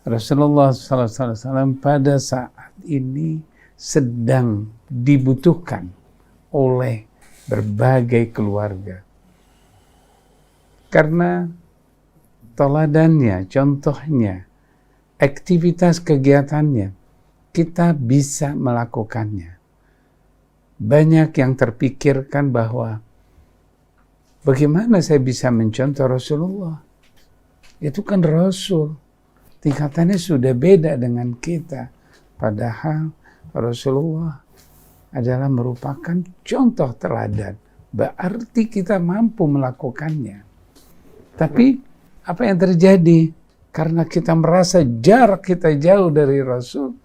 Rasulullah SAW pada saat ini sedang dibutuhkan oleh berbagai keluarga. Karena teladannya, contohnya, aktivitas kegiatannya, kita bisa melakukannya. Banyak yang terpikirkan bahwa bagaimana saya bisa mencontoh Rasulullah? Itu kan Rasul. Tingkatannya sudah beda dengan kita. Padahal Rasulullah adalah merupakan contoh teladan. Berarti kita mampu melakukannya. Tapi apa yang terjadi? Karena kita merasa jarak kita jauh dari Rasul,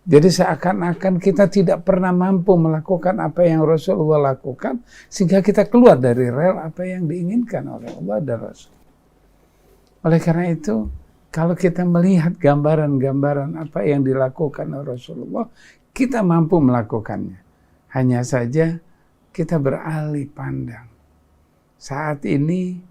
jadi seakan-akan kita tidak pernah mampu melakukan apa yang Rasulullah lakukan, sehingga kita keluar dari rel apa yang diinginkan oleh Allah dan Rasul. Oleh karena itu, kalau kita melihat gambaran-gambaran apa yang dilakukan oleh Rasulullah, kita mampu melakukannya. Hanya saja kita beralih pandang. Saat ini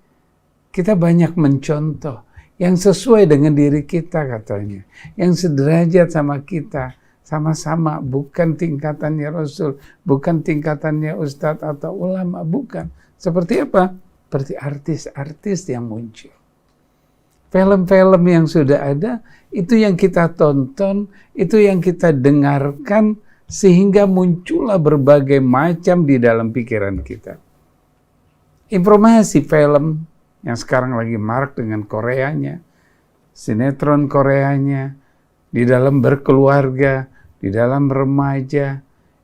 kita banyak mencontoh yang sesuai dengan diri kita katanya. Yang sederajat sama kita. Sama-sama, bukan tingkatannya Rasul, bukan tingkatannya Ustadz atau ulama, bukan. Seperti apa? Seperti artis-artis yang muncul. Film-film yang sudah ada, itu yang kita tonton, itu yang kita dengarkan, sehingga muncullah berbagai macam di dalam pikiran kita. Informasi film yang sekarang lagi marak dengan Koreanya, sinetron Koreanya, di dalam berkeluarga, di dalam remaja,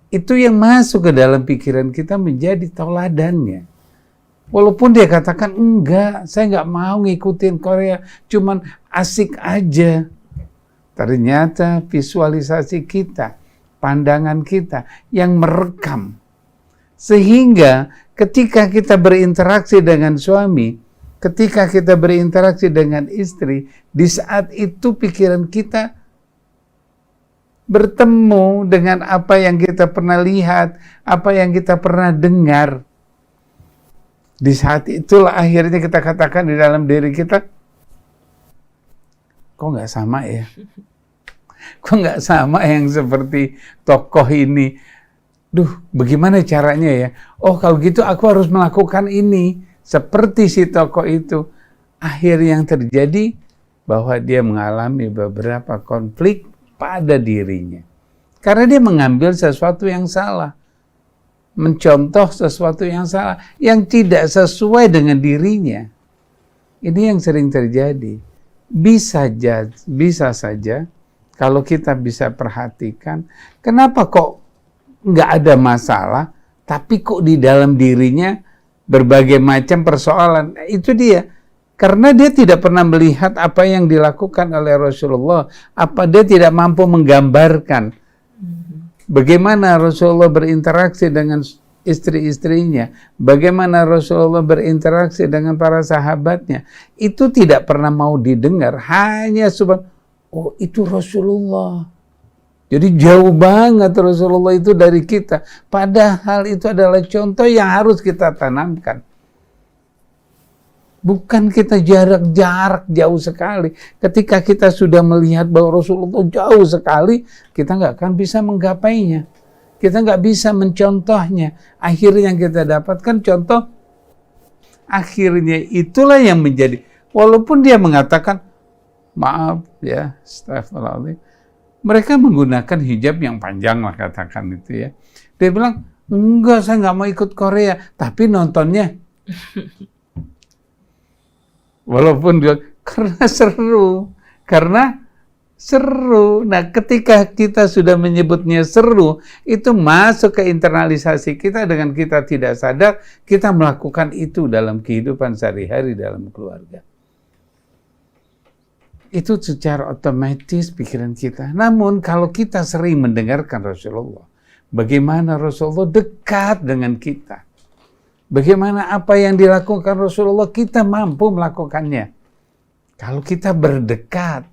itu yang masuk ke dalam pikiran kita menjadi teladannya. Walaupun dia katakan, enggak, saya enggak mau ngikutin Korea, cuman asik aja. Ternyata visualisasi kita, pandangan kita yang merekam. Sehingga ketika kita berinteraksi dengan suami, ketika kita berinteraksi dengan istri, di saat itu pikiran kita bertemu dengan apa yang kita pernah lihat, apa yang kita pernah dengar. Di saat itulah akhirnya kita katakan di dalam diri kita, kok nggak sama ya? Kok nggak sama yang seperti tokoh ini? Duh, bagaimana caranya ya? Oh, kalau gitu aku harus melakukan ini seperti si tokoh itu. Akhirnya yang terjadi bahwa dia mengalami beberapa konflik pada dirinya. Karena dia mengambil sesuatu yang salah. Mencontoh sesuatu yang salah, yang tidak sesuai dengan dirinya. Ini yang sering terjadi. Bisa saja kalau kita bisa perhatikan, kenapa kok nggak ada masalah, tapi kok di dalam dirinya berbagai macam persoalan. Itu dia. Karena dia tidak pernah melihat apa yang dilakukan oleh Rasulullah. Apa dia tidak mampu menggambarkan bagaimana Rasulullah berinteraksi dengan istri-istrinya, bagaimana Rasulullah berinteraksi dengan para sahabatnya. Itu tidak pernah mau didengar, hanya oh itu Rasulullah. Jadi jauh banget Rasulullah itu dari kita. Padahal itu adalah contoh yang harus kita tanamkan. Bukan kita jarak jauh sekali. Ketika kita sudah melihat bahwa Rasulullah jauh sekali, kita nggak akan bisa menggapainya. Kita nggak bisa mencontohnya. Akhirnya yang kita dapatkan contoh, akhirnya itulah yang menjadi. Walaupun dia mengatakan, maaf ya, astagfirullahaladzim, mereka menggunakan hijab yang panjang lah katakan itu ya. Dia bilang, enggak, saya nggak mau ikut Korea, tapi nontonnya. Walaupun dia, karena seru. Nah, ketika kita sudah menyebutnya seru, itu masuk ke internalisasi kita dengan kita tidak sadar, kita melakukan itu dalam kehidupan sehari-hari dalam keluarga. Itu secara otomatis pikiran kita. Namun kalau kita sering mendengarkan Rasulullah, bagaimana Rasulullah dekat dengan kita, bagaimana apa yang dilakukan Rasulullah kita mampu melakukannya. Kalau kita berdekat,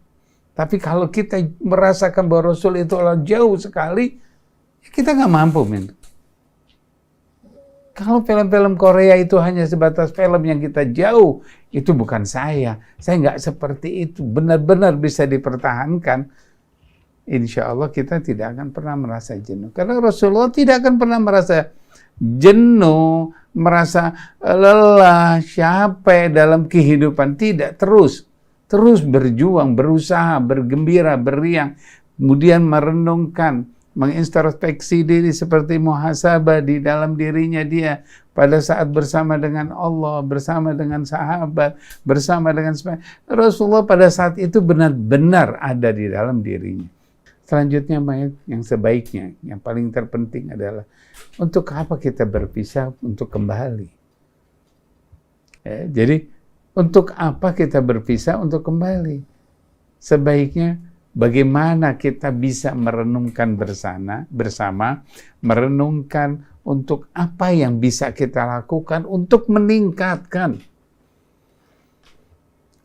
tapi kalau kita merasakan bahwa Rasul itu adalah jauh sekali, kita nggak mampu, men. Kalau film-film Korea itu hanya sebatas film yang kita jauh, itu bukan saya. Saya nggak seperti itu. Benar-benar bisa dipertahankan. Insya Allah kita tidak akan pernah merasa jenuh. Karena Rasulullah tidak akan pernah merasa jenuh, merasa lelah, capek dalam kehidupan. Tidak, terus berjuang, berusaha, bergembira, beriang, kemudian merenungkan, mengintrospeksi diri seperti muhasabah di dalam dirinya dia pada saat bersama dengan Allah, bersama dengan sahabat, bersama dengan Rasulullah pada saat itu benar-benar ada di dalam dirinya. Selanjutnya yang sebaiknya, yang paling terpenting adalah untuk apa kita berpisah untuk kembali. Jadi untuk apa kita berpisah untuk kembali? Sebaiknya bagaimana kita bisa merenungkan bersama, merenungkan untuk apa yang bisa kita lakukan untuk meningkatkan.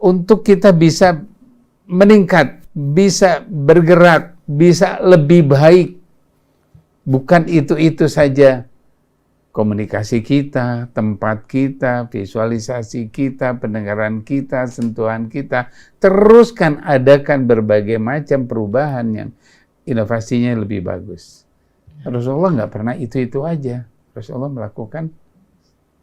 Untuk kita bisa meningkat, bisa bergerak, bisa lebih baik. Bukan itu-itu saja. Komunikasi kita, tempat kita, visualisasi kita, pendengaran kita, sentuhan kita. Teruskan adakan berbagai macam perubahan yang inovasinya lebih bagus. Rasulullah nggak pernah itu-itu aja. Rasulullah melakukan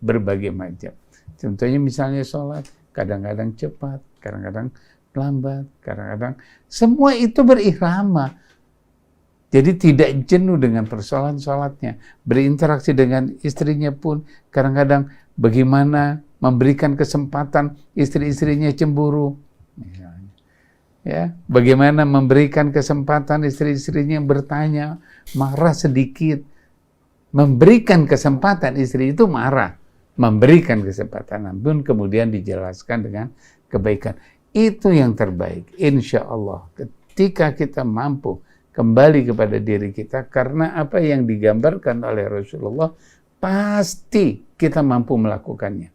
berbagai macam. Contohnya misalnya sholat, kadang-kadang cepat, kadang-kadang lambat, kadang-kadang. Semua itu berirama. Jadi tidak jenuh dengan persoalan sholatnya. Berinteraksi dengan istrinya pun kadang-kadang bagaimana memberikan kesempatan istri-istrinya cemburu. Ya, bagaimana memberikan kesempatan istri-istrinya bertanya, marah sedikit. Memberikan kesempatan istri itu marah. Memberikan kesempatan, namun kemudian dijelaskan dengan kebaikan. Itu yang terbaik. Insya Allah ketika kita mampu kembali kepada diri kita, karena apa yang digambarkan oleh Rasulullah, pasti kita mampu melakukannya.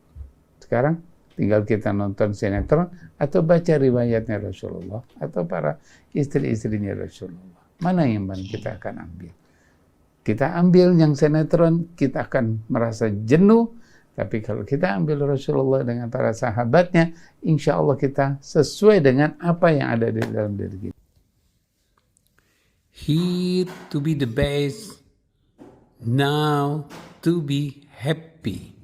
Sekarang tinggal kita nonton sinetron, atau baca riwayatnya Rasulullah, atau para istri-istrinya Rasulullah. Mana yang kita akan ambil? Kita ambil yang sinetron, kita akan merasa jenuh. Tapi kalau kita ambil Rasulullah dengan para sahabatnya, insya Allah kita sesuai dengan apa yang ada di dalam diri kita. Here to be the best, now to be happy.